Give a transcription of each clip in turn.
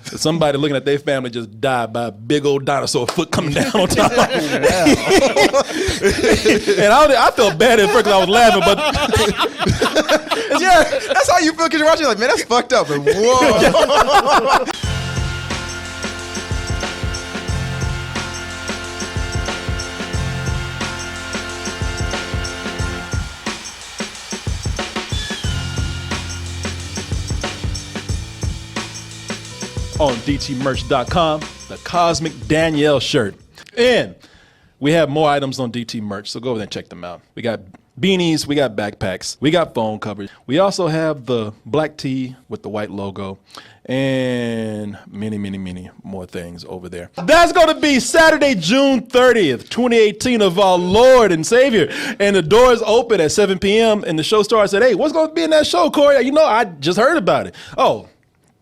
Somebody looking at their family just died by a big old dinosaur foot coming down on top. And I felt bad at first because I was laughing, but yeah, that's how you feel because you're watching. Like, man, that's fucked up. And whoa. on dtmerch.com, the Cosmic Danielle shirt. And we have more items on DT Merch, so go over there and check them out. We got beanies, we got backpacks, we got phone covers. We also have the black tee with the white logo and many, many, many more things over there. That's going to be Saturday, June 30th, 2018 of our Lord and Savior. And the doors open at 7 p.m. and the show starts at 8. What's going to be in that show, Korey? You know, I just heard about it. Oh,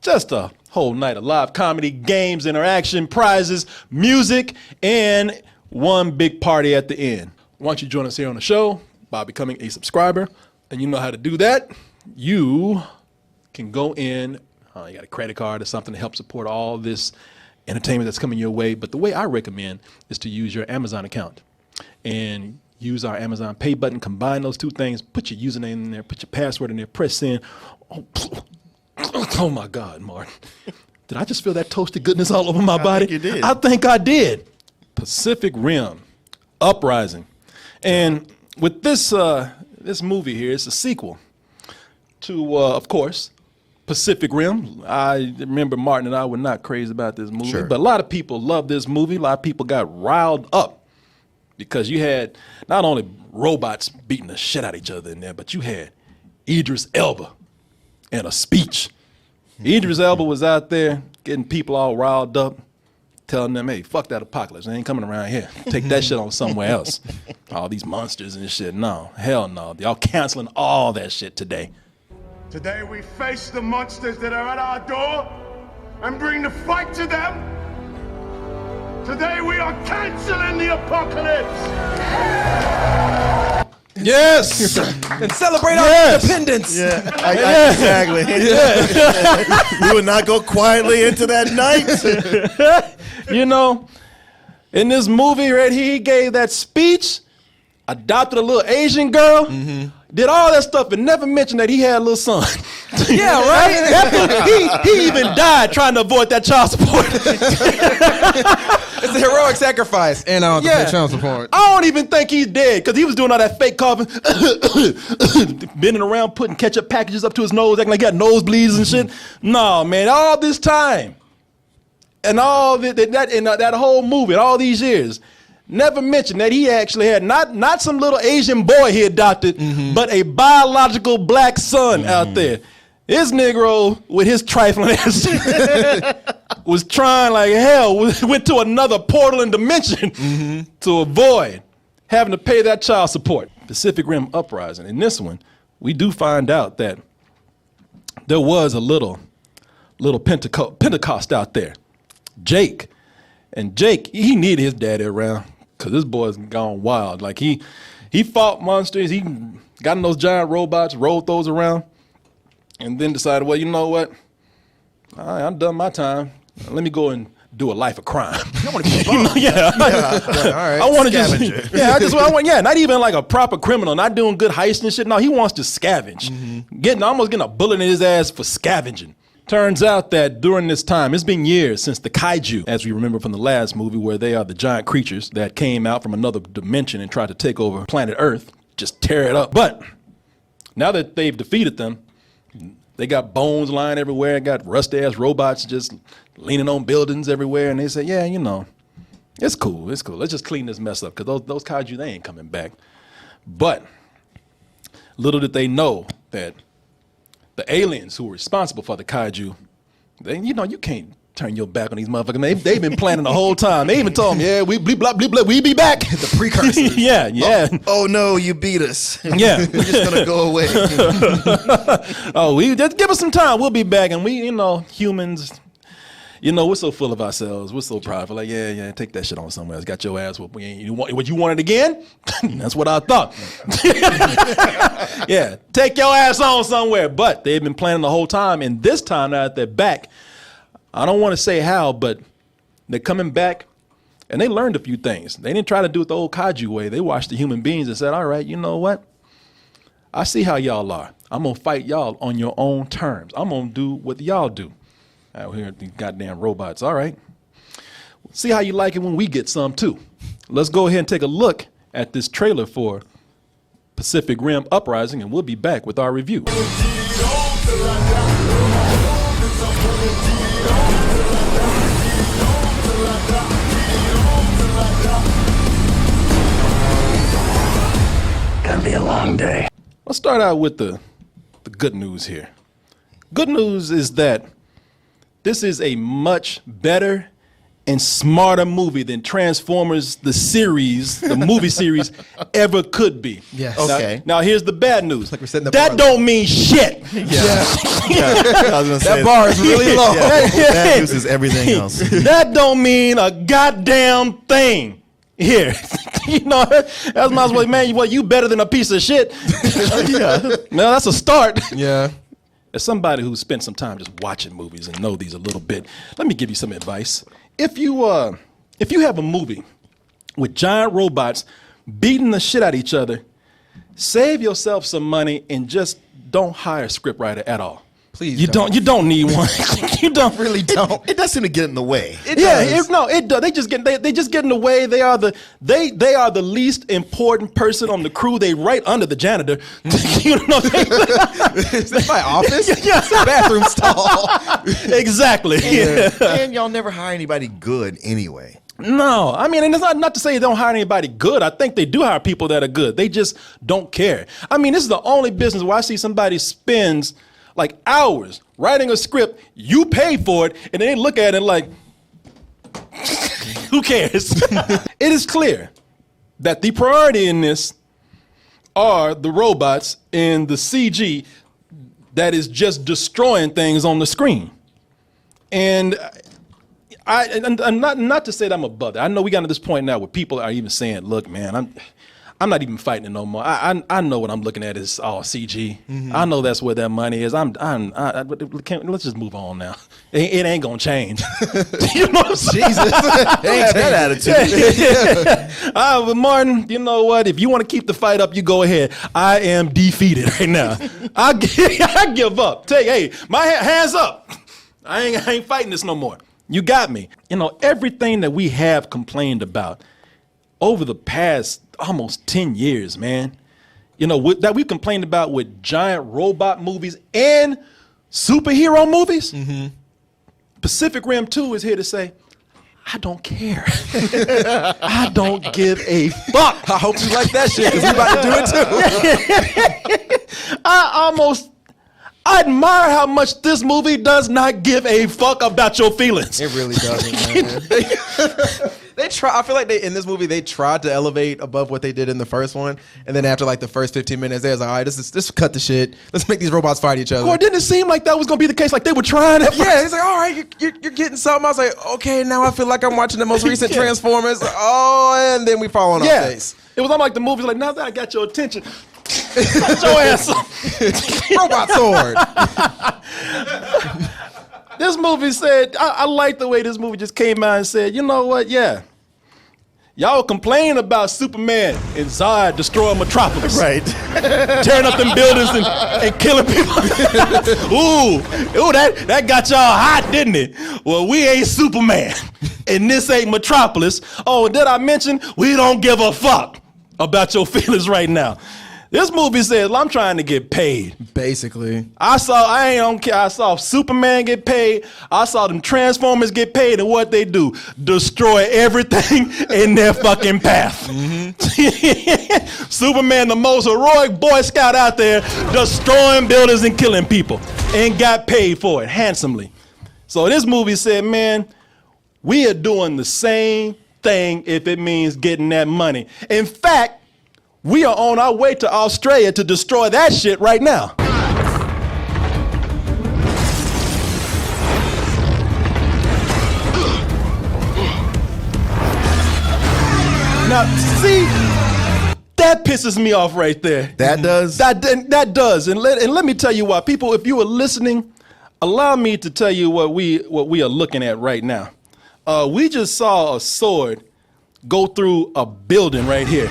just a whole night of live comedy, games, interaction, prizes, music, and one big party at the end. Why don't you join us here on the show by becoming a subscriber? And you know how to do that. You can go in, you got a credit card or something to help support all this entertainment that's coming your way. But the way I recommend is to use your Amazon account and use our Amazon Pay button, combine those two things, put your username in there, put your password in there, press send. Oh my God, Martin. Did I just feel that toasty goodness all over my body? I think you did. I think I did. Pacific Rim Uprising. And with this this movie here, it's a sequel to, of course, Pacific Rim. I remember Martin and I were not crazy about this movie, Sure. but a lot of people loved this movie. A lot of people got riled up because you had not only robots beating the shit out of each other in there, but you had Idris Elba and a speech. Idris Elba was out there getting people all riled up, telling them, hey, fuck that apocalypse. They ain't coming around here. Take that shit on somewhere else. All these monsters and shit. No, hell no. Y'all canceling all that shit today. Today we face the monsters that are at our door and bring the fight to them. Today we are canceling the apocalypse. Yes! And celebrate our Yes. independence. Yeah, exactly. We would not go quietly into that night. You know, in this movie right here, he gave that speech, adopted a little Asian girl, did all that stuff, and never mentioned that he had a little son. Yeah, right? he even died trying to avoid that child support. It's a heroic sacrifice. And I don't have to pay child support. I don't even think he's dead because he was doing all that fake coughing, bending around, putting ketchup packages up to his nose, acting like he got nosebleeds and shit. No, man, all this time and all that whole movie, all these years, never mentioned that he actually had not some little Asian boy he adopted, but a biological black son out there. This Negro, with his trifling ass, was trying like hell, went to another portal and dimension to avoid having to pay that child support. Pacific Rim Uprising. In this one, we do find out that there was a little Pentecost out there. Jake, he needed his daddy around because this boy's gone wild. Like he fought monsters, he got in those giant robots, rolled those around, and then decided, well, you know what? All right, I'm done my time. Let me go and do a life of crime. I want to be a bum. All right. I want to Scavenger. not even like a proper criminal, not doing good heist and shit. No, he wants to scavenge. Almost getting a bullet in his ass for scavenging. Turns out that during this time, it's been years since the kaiju, as we remember from the last movie, where they are the giant creatures that came out from another dimension and tried to take over planet Earth, just tear it up. But now that they've defeated them, they got bones lying everywhere, got rusty-ass robots just leaning on buildings everywhere, and they say, yeah, you know, it's cool. Let's just clean this mess up, because those kaiju, they ain't coming back. But little did they know that the aliens who were responsible for the kaiju, you can't turn your back on these motherfuckers. They've been planning the whole time. They even told them, yeah, we be back. The precursors. Yeah. Oh no, you beat us. Yeah. We're just gonna go away. We just give us some time. We'll be back. And we, humans, we're so full of ourselves. We're so prideful. Like, yeah, take that shit on somewhere else. Got your ass whooped. You wanted again? That's what I thought. Yeah, take your ass on somewhere. But they've been planning the whole time. And this time, now that they're back, I don't want to say how, but they're coming back and they learned a few things. They didn't try to do it the old kaiju way. They watched the human beings and said, all right, you know what? I see how y'all are. I'm going to fight y'all on your own terms. I'm going to do what y'all do. Out here, these goddamn robots. All right. See how you like it when we get some too. Let's go ahead and take a look at this trailer for Pacific Rim Uprising, and we'll be back with our review. Gonna be a long day. Let's start out with the good news here. Good news is that this is a much better and smarter movie than Transformers, the series, the movie series, ever could be. Yes. Okay. Now here's the bad news. Like we're setting the that bar don't mean shit. I was gonna say, That bar is really low. That news is everything else. That don't mean a goddamn thing. Here, you know, that's might as well, man. You better than a piece of shit. No, that's a start. Yeah. As somebody who's spent some time just watching movies and know these a little bit, let me give you some advice. If you have a movie with giant robots beating the shit out of each other, save yourself some money and just don't hire a scriptwriter at all. Please You don't need one. You don't Really don't. It does seem to get in the way. It yeah, does. it does. They just get in the way. They are the least important person on the crew. They right under the janitor. You know, Is that my office? Yeah. It's a bathroom stall. exactly. Yeah. And y'all never hire anybody good anyway. No, I mean, and it's not to say they don't hire anybody good. I think they do hire people that are good. They just don't care. I mean, this is the only business where I see somebody spends like hours writing a script, you pay for it, and they look at it like, who cares? It is clear that the priority in this are the robots and the CG that is just destroying things on the screen. And I'm not to say that I'm above that. I know we got to this point now where people are even saying, look, man, I'm not even fighting it no more. I know what I'm looking at is all CG. Mm-hmm. I know that's where that money is. Let's just move on now. It ain't gonna change. You know what I'm saying? Jesus. Ain't that attitude. But Martin, you know what? If you want to keep the fight up, you go ahead. I am defeated right now. I give up. Hey, my hands up. I ain't fighting this no more. You got me. You know, everything that we have complained about over the past almost 10 years, man, you know, that we've complained about with giant robot movies and superhero movies. Mm-hmm. Pacific Rim 2 is here to say, I don't care. I don't give a fuck. I hope you like that shit because we about to do it too. I admire how much this movie does not give a fuck about your feelings. It really doesn't, man. They try. I feel like in this movie they tried to elevate above what they did in the first one, and then after like the first 15 minutes, they was like, all right, let's cut the shit. Let's make these robots fight each other. Or didn't it seem like that was gonna be the case? Like they were trying at Yeah, first? he's like, all right, you're getting something. I was like, okay, now I feel like I'm watching the most recent Transformers. Oh, and then we fall on our face. It was almost like the movie's like, now that I got your attention, shut your ass up. Robot sword. This movie said, I like the way this movie just came out and said, you know what, yeah. Y'all complain about Superman and Zod destroying Metropolis. Right. Tearing up them buildings and killing people. Ooh, that got y'all hot, didn't it? Well, we ain't Superman. And this ain't Metropolis. Oh, did I mention we don't give a fuck about your feelings right now? This movie says, well, I'm trying to get paid. Basically. I don't care. I saw Superman get paid. I saw them Transformers get paid, and what they do, destroy everything in their fucking path. Mm-hmm. Superman, the most heroic Boy Scout out there, destroying buildings and killing people, and got paid for it handsomely. So this movie said, man, we are doing the same thing if it means getting that money. In fact, we are on our way to Australia to destroy that shit right now. Now, see, that pisses me off right there. That does? That does. And let me tell you why. People, if you were listening, allow me to tell you what we are looking at right now. We just saw a sword go through a building right here.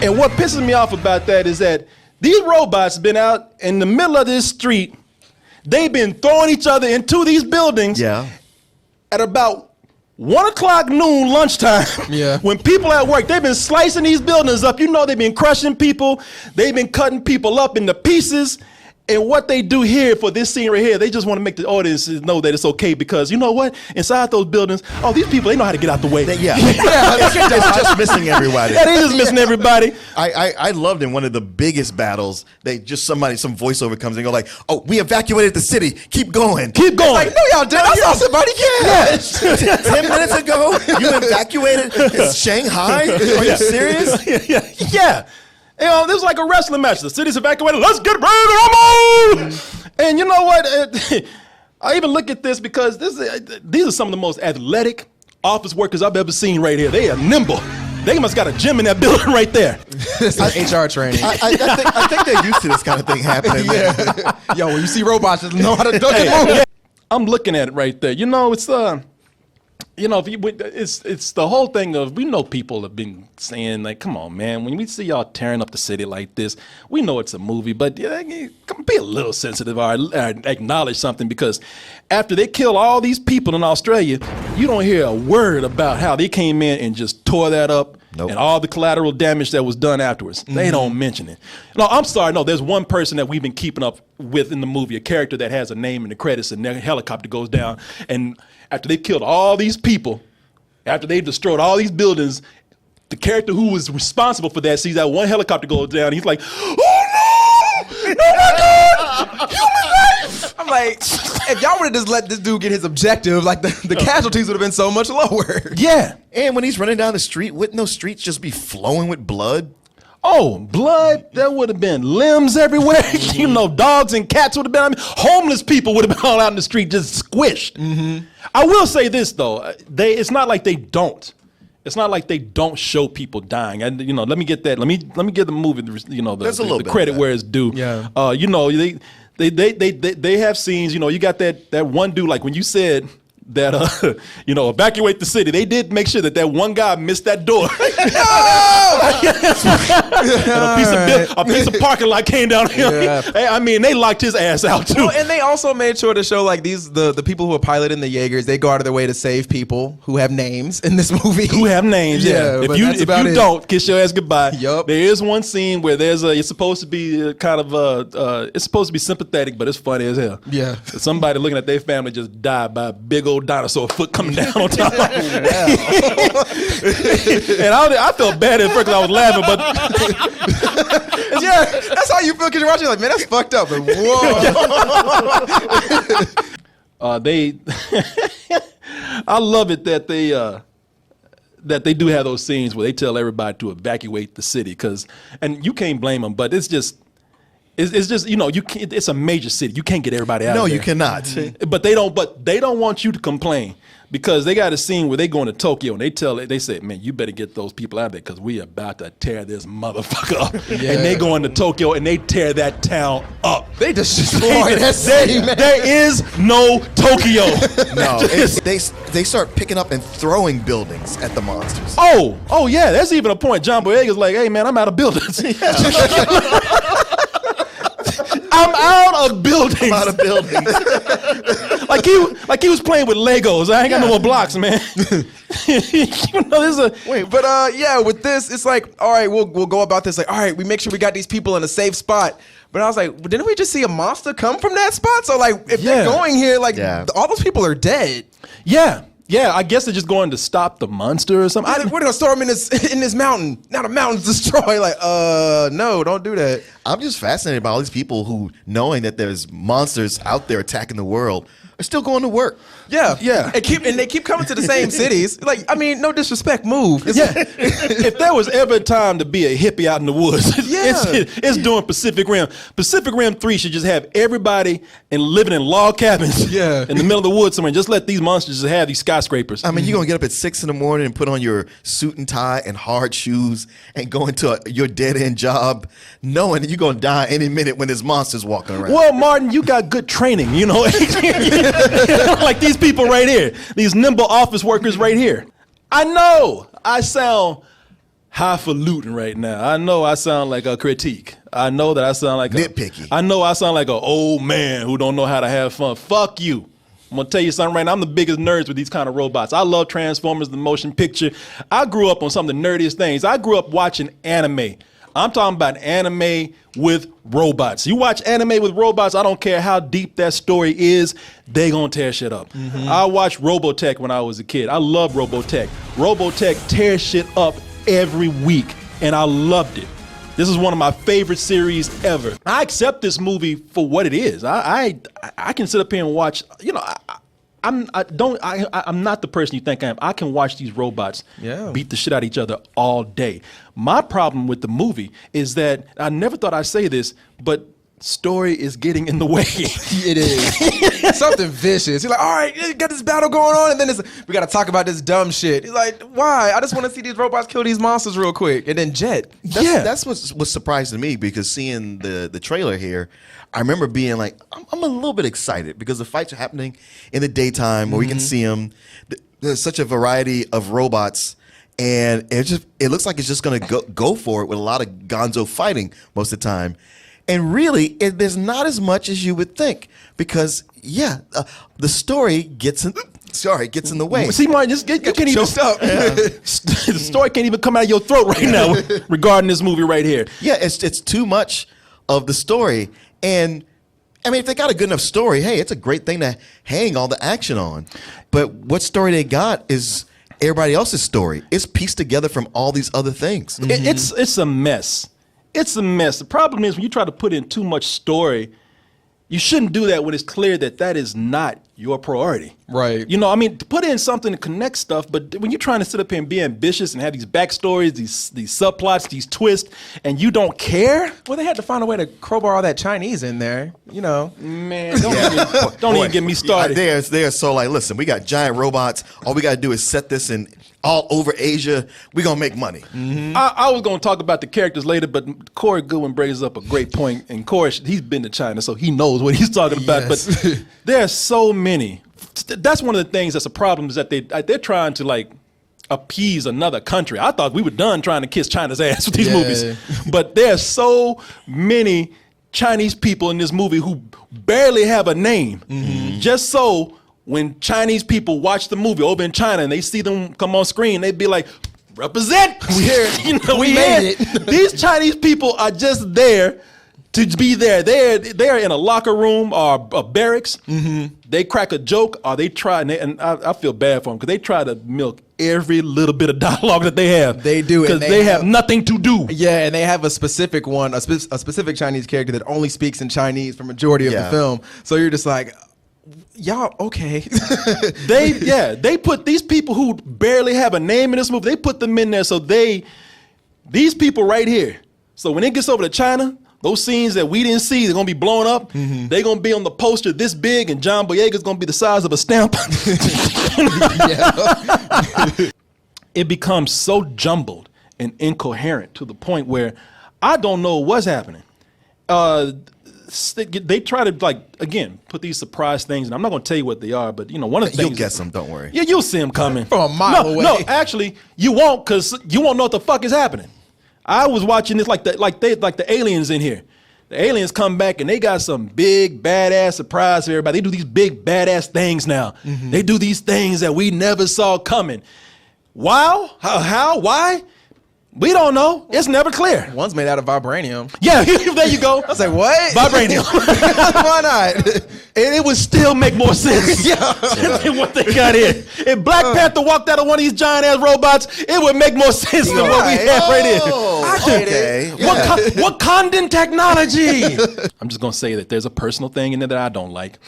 And what pisses me off about that is that these robots have been out in the middle of this street. They've been throwing each other into these buildings at about 1 o'clock noon lunchtime. Yeah. When people at work, they've been slicing these buildings up. You know, they've been crushing people. They've been cutting people up into pieces. And what they do here for this scene right here, they just want to make the audience know that it's okay because you know what? Inside those buildings, these people, they know how to get out the way. It's just missing everybody. Yeah, they just missing everybody. I loved in one of the biggest battles, some voiceover comes and go like, "Oh, we evacuated the city. Keep going. Keep going." Like, no, y'all didn't. I saw somebody get 10 minutes ago, you evacuated Shanghai? Are you serious? Yeah. You know, this was like a wrestling match. The city's evacuated. Let's get ready to rumble! And you know what? I even look at this because these are some of the most athletic office workers I've ever seen right here. They are nimble. They must got a gym in that building right there. It's like HR training. I think they're used to this kind of thing happening. Yeah. Yo, when you see robots, just know how to duck and move. I'm looking at it right there. You know, it's it's the whole thing of, we know people have been saying like, come on, man, when we see y'all tearing up the city like this, we know it's a movie, but be a little sensitive or acknowledge something, because after they kill all these people in Australia, you don't hear a word about how they came in and just tore that up. Nope. And all the collateral damage that was done afterwards. Mm-hmm. They don't mention it. No, I'm sorry. No, there's one person that we've been keeping up with in the movie, a character that has a name in the credits, and their helicopter goes down. And after they killed all these people, after they've destroyed all these buildings, the character who was responsible for that sees that one helicopter go down. And he's like, "Oh no! Oh my God! Human life!" I'm like, if y'all would have just let this dude get his objective, like the casualties would have been so much lower. Yeah. And when he's running down the street, wouldn't those streets just be flowing with blood? Oh, blood, there would have been limbs everywhere. You know, dogs and cats would have been, homeless people would have been all out in the street just squished. Mm-hmm. I will say this, though. It's not like they don't. It's not like they don't show people dying. And, you know, let me get that. Let me give the movie, the credit where it's due. Yeah. You know, they have scenes, you know, you got that one dude, like when you said that, evacuate the city. They did make sure that one guy missed that door. A piece of parking lot came down here. Yeah. I mean, they locked his ass out too. Well, and they also made sure to show like the people who are piloting the Jaegers, they go out of their way to save people who have names in this movie. Who have names, yeah. If you don't, kiss your ass goodbye. Yup. There is one scene where it's supposed to be it's supposed to be sympathetic, but it's funny as hell. Yeah. Somebody looking at their family just died by a big old dinosaur foot coming down on top. And I felt bad at first because I was laughing, but yeah, that's how you feel because you're watching. Like, man, that's fucked up. But whoa. I love it that they do have those scenes where they tell everybody to evacuate the city, and you can't blame them, but it's just. It's just, you know, it's a major city. You can't get everybody out of there. No, you cannot. But they don't want you to complain, because they got a scene where they going to Tokyo and they say, man, you better get those people out of there because we about to tear this motherfucker up. Yeah. And they go into Tokyo and they tear that town up. They just destroy that city, man. There is no Tokyo. No, they start picking up and throwing buildings at the monsters. Oh yeah, that's even a point. John Boyeg is like, hey man, I'm out of buildings. I'm out of buildings. I'm out of buildings. like he was playing with Legos. I ain't got no more blocks, man. You know, with this, it's like, all right, we'll go about this. Like, all right, we make sure we got these people in a safe spot. But I was like, didn't we just see a monster come from that spot? So like, if they're going here, like, all those people are dead. Yeah. Yeah, I guess they're just going to stop the monster or something. We're gonna storm in this mountain. Now the mountain's destroyed. Like, no, don't do that. I'm just fascinated by all these people who, knowing that there's monsters out there attacking the world, are still going to work. Yeah, Yeah. And they keep coming to the same cities. Like, I mean, no disrespect, move. Yeah. If there was ever a time to be a hippie out in the woods, it's doing Pacific Rim. Pacific Rim 3 should just have everybody living in log cabins in the middle of the woods somewhere. Just let these monsters just have these skyscrapers. I mean, you're going to get up at 6 in the morning and put on your suit and tie and hard shoes and go into your dead-end job knowing that you're going to die any minute when there's monsters walking around. Well, Martin, you got good training, you know? Like these people right here, these nimble office workers right here. I know I sound highfalutin right now. I know I sound like a critique. I know that I sound like nitpicky. I know I sound like an old man who don't know how to have fun. Fuck you. I'm gonna tell you something right now. I'm the biggest nerds with these kind of robots. I love Transformers, the motion picture. I grew up on some of the nerdiest things. I grew up watching anime. I'm talking about anime with robots. You watch anime with robots, I don't care how deep that story is, they gonna tear shit up. I watched Robotech when I was a kid. I love Robotech. Robotech tears shit up every week, and I loved it. This is one of my favorite series ever. I accept this movie for what it is. I can sit up here and watch, you know, I'm not the person you think I am. I can watch these robots beat the shit out of each other all day. My problem with the movie is that I never thought I'd say this, but story is getting in the way. It is. Something vicious. You're like, all right, you got this battle going on, and then we got to talk about this dumb shit. You're like, why? I just want to see these robots kill these monsters real quick. And then Jet. That's what's surprising to me, because seeing the trailer here, I remember being like, I'm a little bit excited because the fights are happening in the daytime where we can see them. There's such a variety of robots, and it looks like it's just going to go for it with a lot of gonzo fighting most of the time. And really, there's not as much as you would think, because the story gets in the way. See, Martin, you can't even stop. The story can't even come out of your throat right now regarding this movie right here. Yeah, it's too much of the story. And I mean, if they got a good enough story, hey, it's a great thing to hang all the action on. But what story they got is everybody else's story. It's pieced together from all these other things. It's a mess. It's a mess. The problem is when you try to put in too much story, you shouldn't do that when it's clear that that is not your priority. Right. You know, I mean, to put in something to connect stuff, but when you're trying to sit up here and be ambitious and have these backstories, these subplots, these twists, and you don't care? Well, they had to find a way to crowbar all that Chinese in there, you know. Man, don't even get me started. They're so like, listen, we got giant robots. All we got to do is set this in all over Asia. We're going to make money. I was going to talk about the characters later, but Korey Goodwin brings up a great point. And Korey, he's been to China, so he knows what he's talking about. But there are so many. That's one of the things that's a problem, is that they're trying to like appease another country. I thought we were done trying to kiss China's ass with these movies. But there are so many Chinese people in this movie who barely have a name. Just so when Chinese people watch the movie over in China and they see them come on screen, they'd be like, represent. We here. You know, we made it. These Chinese people are just there to be there. They're in a locker room or a barracks. They crack a joke or they try, and I feel bad for them because they try to milk every little bit of dialogue that they have. They do. Because they have nothing to do. Yeah, and they have a specific one, a specific Chinese character that only speaks in Chinese for majority of the film. So you're just like, y'all, okay. They put these people who barely have a name in this movie, they put them in there so these people right here, so when it gets over to China, those scenes that we didn't see, they're going to be blown up. They're going to be on the poster this big, and John Boyeg is going to be the size of a stamp. It becomes so jumbled and incoherent to the point where I don't know what's happening. They try to, like, again, put these surprise things, and I'm not going to tell you what they are, but, you know, one of the things... You'll guess them, don't worry. Yeah, you'll see them coming. From a mile away. No, actually, you won't, because you won't know what the fuck is happening. I was watching this like the aliens in here. The aliens come back and they got some big badass surprise for everybody. They do these big badass things now. They do these things that we never saw coming. Wow? How? Why? We don't know. It's never clear. One's made out of vibranium. Yeah, there you go. I was like, what? Vibranium. Why not? And it would still make more sense than what they got in. If Black Panther walked out of one of these giant ass robots, it would make more sense than what we have right here. Okay. Wakandan technology. I'm just gonna say that there's a personal thing in there that I don't like.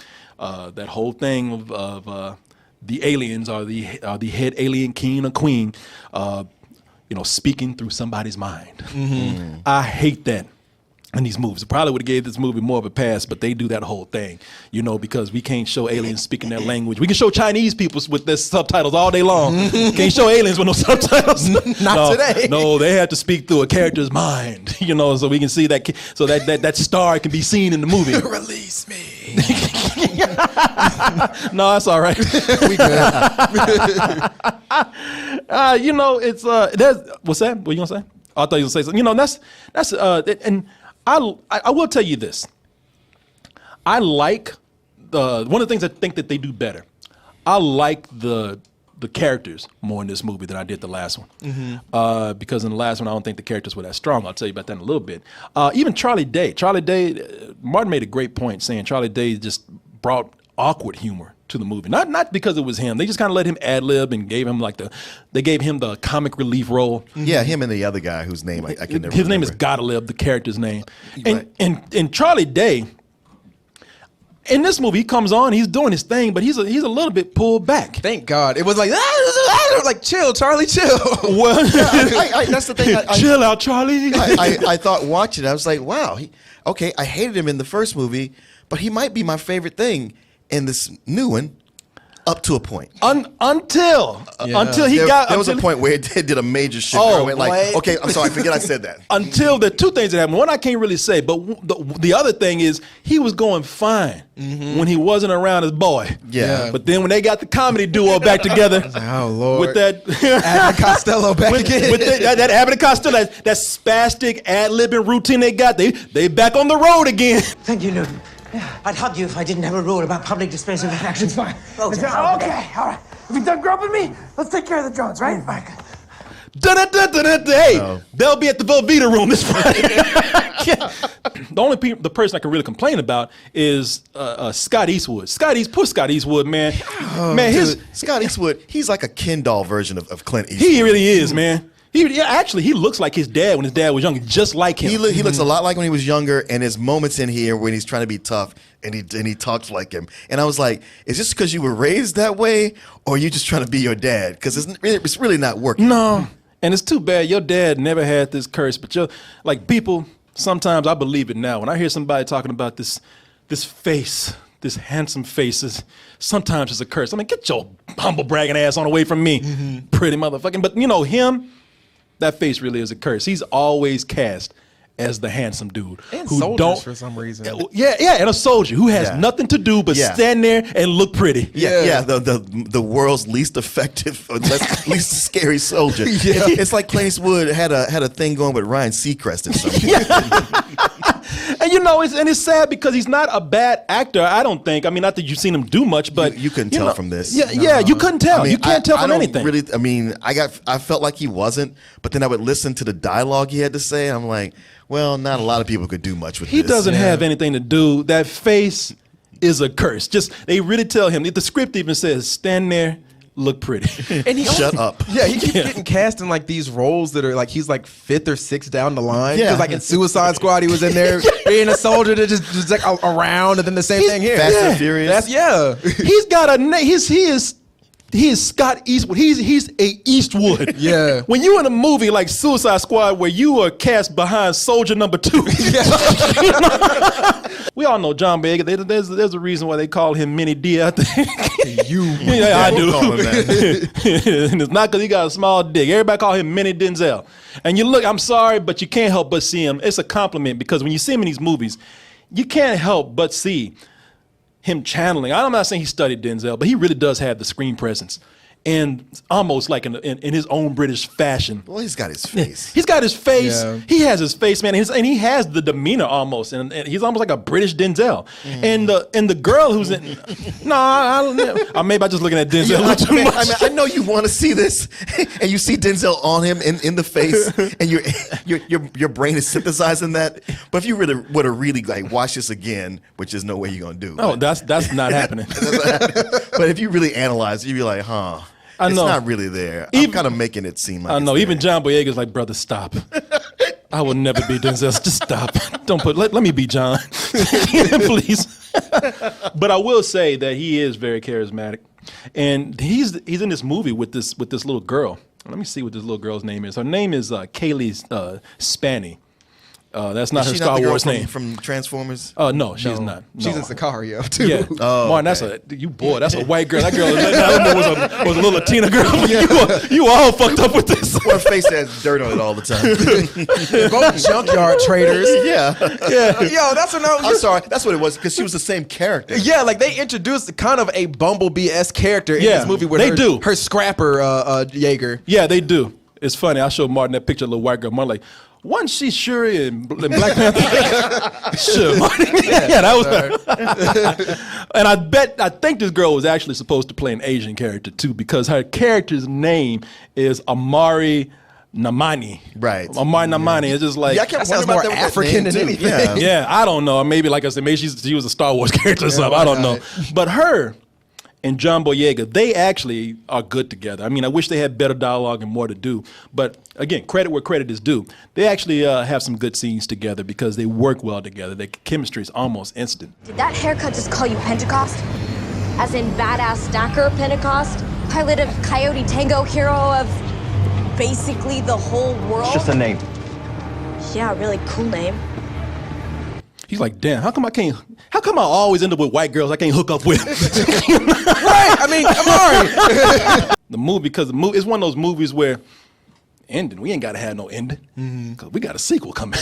that whole thing of the aliens are the head alien king or queen, speaking through somebody's mind. Mm-hmm. I hate that in these movies. I probably would have gave this movie more of a pass, but they do that whole thing, because we can't show aliens speaking their language. We can show Chinese people with their subtitles all day long. Can't show aliens with no subtitles. Not today. No, they have to speak through a character's mind, so we can see that, so that star can be seen in the movie. Release me. No, that's all right. We good. It's what's that? What you gonna say? Oh, I thought you were gonna say something. That's and I will tell you this. I like one of the things I think that they do better. I like the characters more in this movie than I did the last one. Mm-hmm. Because in the last one, I don't think the characters were that strong. I'll tell you about that in a little bit. Even Charlie Day. Martin made a great point saying Charlie Day just brought awkward humor to the movie. Not because it was him. They just kind of let him ad-lib and gave him the comic relief role. Yeah, him and the other guy whose name I can never His name remember. is Gottlieb, the character's name. Right. And Charlie Day, in this movie, he comes on, he's doing his thing, but he's a little bit pulled back. Thank God. It was like, chill, Charlie, chill. Well, that's the thing. Chill out, Charlie. I thought watching it, I was like, wow, I hated him in the first movie, but he might be my favorite thing in this new one, up to a point. Until there was a point where it did a major shift. Oh, where I went like, okay, I'm sorry, I forget I said that. Until the two things that happened. One I can't really say, but the other thing is he was going fine when he wasn't around his boy. Yeah. But then when they got the comedy duo back together, Oh Lord, with that Abbott and Costello back again. with that Abbott and Costello, that spastic ad-libbing routine they got, they back on the road again. Thank you, Newton. I'd hug you if I didn't have a rule about public displays of affection. It's fine. Okay, all right. If you're done groping me, let's take care of the Jones, right? All right. Hey, they'll be at the Velveeta room this Friday. The person I can really complain about is Scott Eastwood. Poor Scott Eastwood, man. Scott Eastwood, he's like a Ken doll version of Clint Eastwood. He really is, man. He looks like his dad when his dad was younger, just like him. He looks a lot like when he was younger, and there's moments in here when he's trying to be tough, and he talks like him. And I was like, is this because you were raised that way, or are you just trying to be your dad? Because it's really not working. No, and it's too bad your dad never had this curse. But people, sometimes I believe it now. When I hear somebody talking about this face, this handsome faces, sometimes it's a curse. I mean, get your humble bragging ass on away from me, pretty motherfucking. But him. That face really is a curse. He's always cast as the handsome dude And who soldiers don't for some reason. Yeah, and a soldier who has nothing to do but stand there and look pretty. Yeah. The world's least effective, or least scary soldier. Yeah. It's like Clint Eastwood had a thing going with Ryan Seacrest or something. And it's sad because he's not a bad actor, I don't think. I mean, not that you've seen him do much, but you couldn't tell from this. Yeah, you couldn't tell. I mean, you can't tell from anything. I felt like he wasn't, but then I would listen to the dialogue he had to say. I'm like, well, not a lot of people could do much with this. He doesn't have anything to do. That face is a curse. They really tell him. The script even says, stand there, look pretty. And he Shut up. Yeah, he keeps getting cast in these roles that are he's 5th or 6th down the line. Because in Suicide Squad he was in there being a soldier that just around, and then the same thing here. Fast and Furious. He's got a name. He is Scott Eastwood. He's a Eastwood. Yeah. When you in a movie like Suicide Squad where you are cast behind soldier number 2. We all know John Boyeg. There's a reason why they call him Mini D. I think. Yeah, I do. Call him that. And it's not because he got a small dick. Everybody call him Mini Denzel. And I'm sorry, but you can't help but see him. It's a compliment because when you see him in these movies, you can't help but see him channeling. I'm not saying he studied Denzel, but he really does have the screen presence. And almost like in his own British fashion. Well, he's got his face. He's got his face. Yeah. He has his face, man. And he has the demeanor almost. And he's almost like a British Denzel. And the girl who's in... maybe I'm just looking at Denzel a little too much. I know you want to see this, and you see Denzel on him in the face, and your brain is synthesizing that. But if you really would have really watch this again, which there's no way you're gonna do. Oh, that's not happening. But if you really analyze it, you'd be like, huh. I know. It's not really there. I'm kind of making it seem like I know. it's Even there. John Boyeg is like, brother, stop. I will never be Denzel. Just stop. Don't let me be John. Please. But I will say that he is very charismatic, and he's in this movie with this little girl. Let me see what this little girl's name is. Her name is Kaylee Spanny. That's not her Star Wars name. From Transformers? No, she's not. No. She's in Sicario too. Yeah. Oh, Martin, that's a white girl. That girl, I don't know, was a little Latina girl. You all fucked up with this. Her face has dirt on it all the time. Both junkyard traders. Yeah. Yo, that's what I'm sorry. That's what it was, because she was the same character. Yeah, like they introduced kind of a Bumblebee-esque character in this movie with her scrapper Jaeger. Yeah, they do. It's funny. I showed Martin that picture of the little white girl. Martin like, wasn't she Shuri in Black Panther? Sure, Martin. Yeah, that was her. And I think this girl was actually supposed to play an Asian character too, because her character's name is Amari Namani. Right. Amari Namani. It's just like, I kept sounds wondering more about African than anything. Yeah, I don't know. Maybe, like I said, maybe she was a Star Wars character or something. I don't know. But her and John Boyega, they actually are good together. I mean, I wish they had better dialogue and more to do. But again, credit where credit is due. They actually have some good scenes together because they work well together. Their chemistry is almost instant. Did that haircut just call you Pentecost? As in badass stacker Pentecost? Pilot of Coyote Tango, hero of basically the whole world? It's just a name. Yeah, really cool name. He's like, damn, how come I always end up with white girls I can't hook up with? Right, I mean, Amari. The movie, because it's one of those movies where ending, we ain't gotta have no ending, because we got a sequel coming.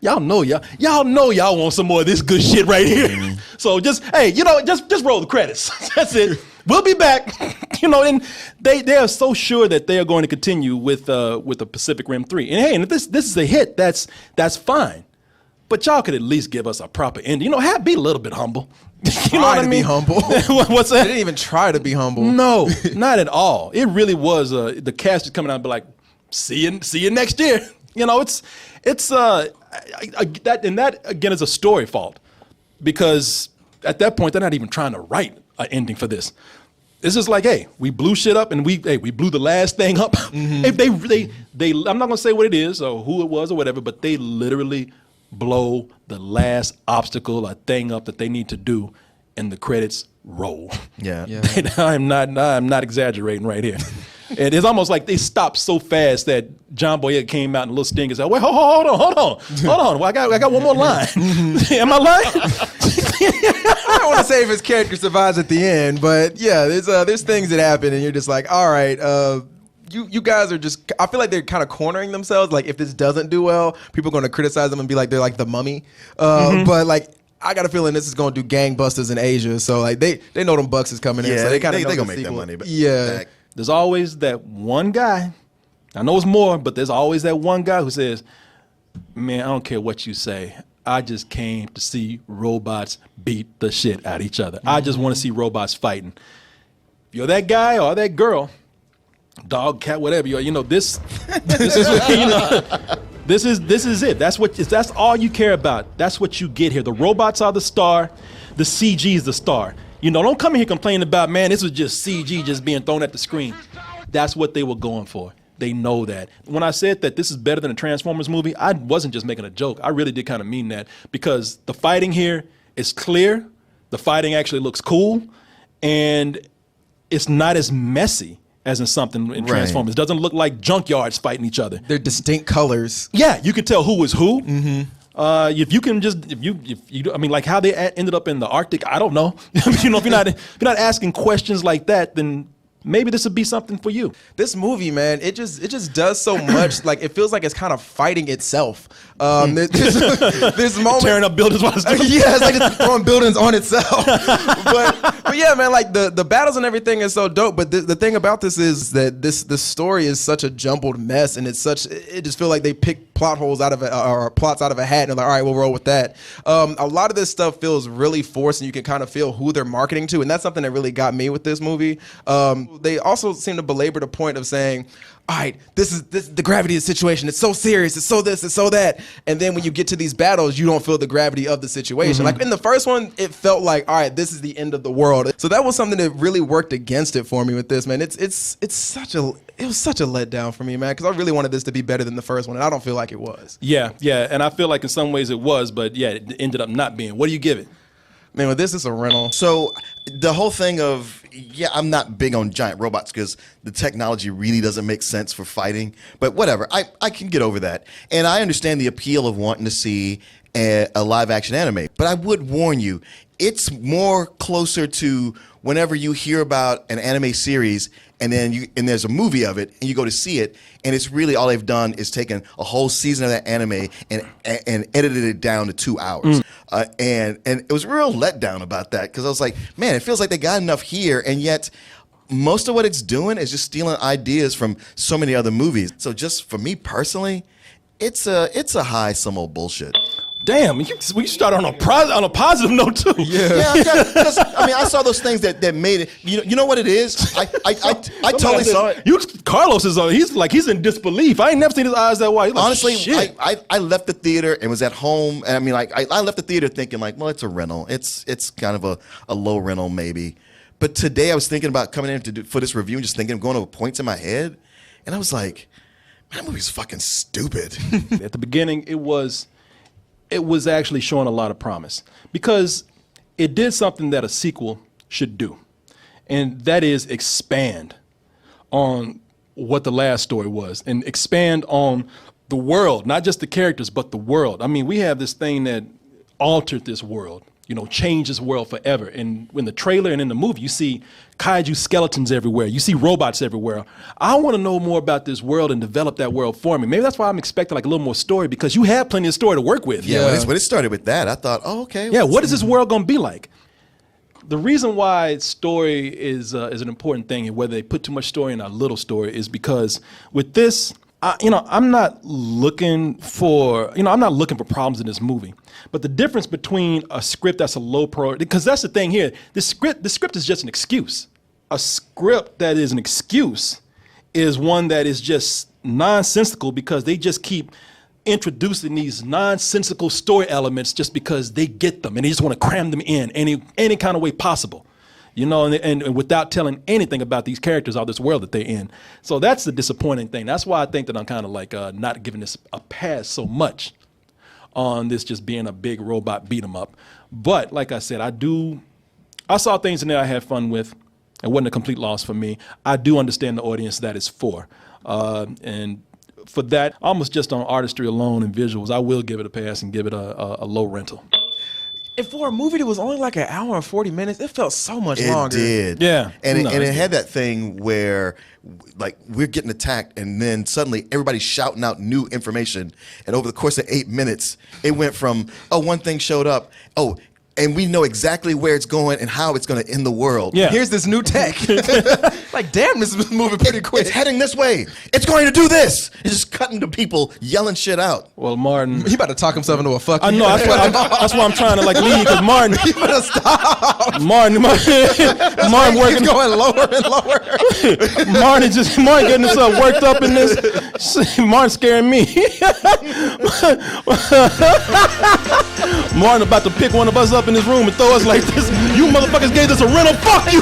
Y'all know y'all want some more of this good shit right here. So just roll the credits. That's it. We'll be back. And they are so sure that they are going to continue with the Pacific Rim 3. And hey, and if this is a hit, that's fine. But y'all could at least give us a proper ending. Be a little bit humble. You know what I mean? Be humble. What's that? They didn't even try to be humble. No, not at all. It really was. The cast is coming out and be like, see you next year. That again is a story fault, because at that point they're not even trying to write an ending for this. It's just like, hey, we blew shit up and we blew the last thing up. If they I'm not gonna say what it is or who it was or whatever, but they literally blow the last obstacle or thing up that they need to do, and the credits roll. Yeah. I'm not exaggerating right here. And it's almost like they stopped so fast that John Boyega came out and a little sting and said, wait, hold on. Well, I got one more line. Am I lying? I don't want to say if his character survives at the end, but yeah, there's things that happen and you're just like, all right, you guys are just, I feel like they're kind of cornering themselves. Like, if this doesn't do well, people are going to criticize them and be like, they're like the Mummy. But like, I got a feeling this is going to do gangbusters in Asia. So like, they know them bucks is coming in. So they kind of know they the gonna make that sequel. money. But Yeah. There's always that one guy, I know it's more, but there's always that one guy who says, man, I don't care what you say. I just came to see robots beat the shit out of each other. I just want to see robots fighting. If you're that guy or that girl, dog, cat, whatever you are, this is it. That's all you care about. That's what you get here. The robots are the star. The CG is the star. Don't come in here complaining about, man, this was just CG just being thrown at the screen. That's what they were going for. They know that. When I said that this is better than a Transformers movie, I wasn't just making a joke. I really did kind of mean that, because the fighting here is clear. The fighting actually looks cool, and it's not as messy as in something in Transformers. It doesn't look like junkyards fighting each other. They're distinct colors. Yeah, you can tell who is who. Like how they ended up in the Arctic, I don't know. If you're not asking questions like that, then maybe this would be something for you. This movie, man, it just does so much. Like, it feels like it's kind of fighting itself. There's moments tearing up buildings while it's doing yeah, it's like it's throwing buildings on itself. but yeah, man, like the battles and everything is so dope. But the thing about this is that the story is such a jumbled mess, and it just feels like they pick plot holes out of it, or plots out of a hat, and they're like, all right, we'll roll with that. A lot of this stuff feels really forced, and you can kind of feel who they're marketing to, and that's something that really got me with this movie. They also seem to belabor the point of saying, all right, this is the gravity of the situation. It's so serious. It's so this. It's so that. And then when you get to these battles, you don't feel the gravity of the situation. Like in the first one, it felt like, all right, this is the end of the world. So that was something that really worked against it for me with this, man. It was such a letdown for me, man, because I really wanted this to be better than the first one, and I don't feel like it was. Yeah, and I feel like in some ways it was, but yeah, it ended up not being. What do you give it? Man, with this, it's a rental. So the whole thing of, yeah, I'm not big on giant robots because the technology really doesn't make sense for fighting. But whatever, I can get over that. And I understand the appeal of wanting to see a live action anime. But I would warn you, it's more closer to whenever you hear about an anime series and then there's a movie of it and you go to see it, and it's really all they've done is taken a whole season of that anime and edited it down to 2 hours. And it was a real letdown about that, because I was like, man, it feels like they got enough here, and yet most of what it's doing is just stealing ideas from so many other movies. So just for me personally, it's a high some old bullshit. Damn, we started on a positive note too. Yeah. I mean, I saw those things that made it. You know what it is? I totally saw it. Carlos is he's in disbelief. I ain't never seen his eyes that wide. Like, honestly, shit. I left the theater and was at home, and I mean, like I left the theater thinking like, well, it's a rental. It's kind of a low rental maybe. But today I was thinking about coming in for this review and just thinking of going over points in my head, and I was like, man, that movie's fucking stupid. At the beginning, it was actually showing a lot of promise, because it did something that a sequel should do, and that is expand on what the last story was and expand on the world, not just the characters, but the world. I mean, we have this thing that altered this world, changed this world forever. And in the trailer and in the movie, you see kaiju skeletons everywhere. You see robots everywhere. I want to know more about this world and develop that world for me. Maybe that's why I'm expecting like a little more story, because you have plenty of story to work with. Yeah, when it started with that, I thought, oh, okay. Yeah, what is this world going to be like? The reason why story is an important thing, and whether they put too much story in a little story, is because with this, I'm not looking for problems in this movie. But the difference between a script that's a low priority, because that's the thing here, the script is just an excuse. A script that is an excuse is one that is just nonsensical, because they just keep introducing these nonsensical story elements just because they get them and they just want to cram them in any kind of way possible. And without telling anything about these characters or this world that they're in. So that's the disappointing thing. That's why I think that I'm kind of like not giving this a pass so much on this just being a big robot beat 'em up. But like I said, I saw things in there I had fun with. It wasn't a complete loss for me. I do understand the audience that it's for. And for that, almost just on artistry alone and visuals, I will give it a pass and give it a low rental. And for a movie that was only like an hour and 40 minutes, it felt so much longer. It did. Yeah. And it had that thing where, like, we're getting attacked, and then suddenly everybody's shouting out new information. And over the course of 8 minutes, it went from, one thing showed up. And we know exactly where it's going and how it's going to end the world. Yeah. Here's this new tech. Like, damn, this is moving pretty quick. It's heading this way. It's going to do this. It's just cutting to people yelling shit out. Well, Martin, He about to talk himself into a fuck. I know. That's why I'm trying to like leave, because Martin. You better stop. Martin working. He's going lower and lower. Martin getting himself worked up in this. Martin scaring me. Martin about to pick one of us up in this room and throw us like this. You motherfuckers gave us a rental. Fuck you.